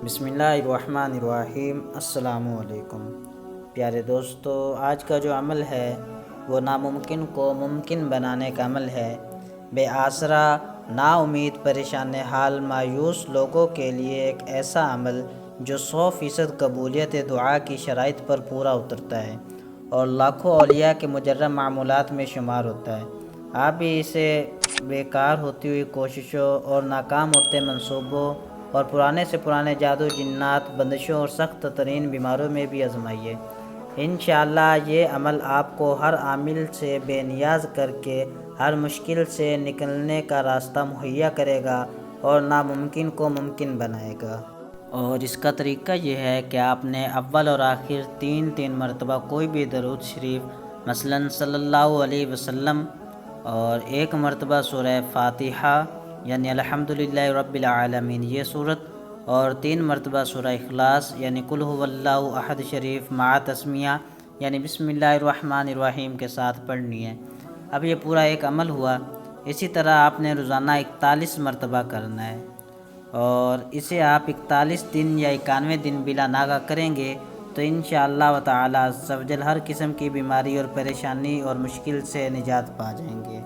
بسم اللہ الرحمن الرحیم۔ السلام علیکم پیارے دوستو، آج کا جو عمل ہے وہ ناممکن کو ممکن بنانے کا عمل ہے۔ بے آسرا، نا امید، پریشان حال، مایوس لوگوں کے لیے ایک ایسا عمل جو 100% قبولیت دعا کی شرائط پر پورا اترتا ہے اور لاکھوں اولیاء کے مجرب معمولات میں شمار ہوتا ہے۔ آپ بھی اسے بیکار ہوتی ہوئی کوششوں اور ناکام ہوتے منصوبوں اور پرانے سے پرانے جادو، جنات، بندشوں اور سخت ترین بیماریوں میں بھی آزمائیے۔ انشاءاللہ یہ عمل آپ کو ہر عامل سے بے نیاز کر کے ہر مشکل سے نکلنے کا راستہ مہیا کرے گا اور ناممکن کو ممکن بنائے گا۔ اور اس کا طریقہ یہ ہے کہ آپ نے اول اور آخر تین مرتبہ کوئی بھی درود شریف، مثلاً صلی اللہ علیہ وسلم، اور ایک مرتبہ سورہ فاتحہ یعنی الحمدللہ رب العالمین یہ سورت، اور 3 مرتبہ سورہ اخلاص یعنی قل هو اللہ احد شریف مع تسمیہ یعنی بسم اللہ الرحمن الرحیم کے ساتھ پڑھنی ہے۔ اب یہ پورا ایک عمل ہوا۔ اسی طرح آپ نے روزانہ 41 مرتبہ کرنا ہے، اور اسے آپ 41 دن یا 91 دن بلا ناغہ کریں گے تو انشاءاللہ تعالی عز و جل ہر قسم کی بیماری اور پریشانی اور مشکل سے نجات پا جائیں گے۔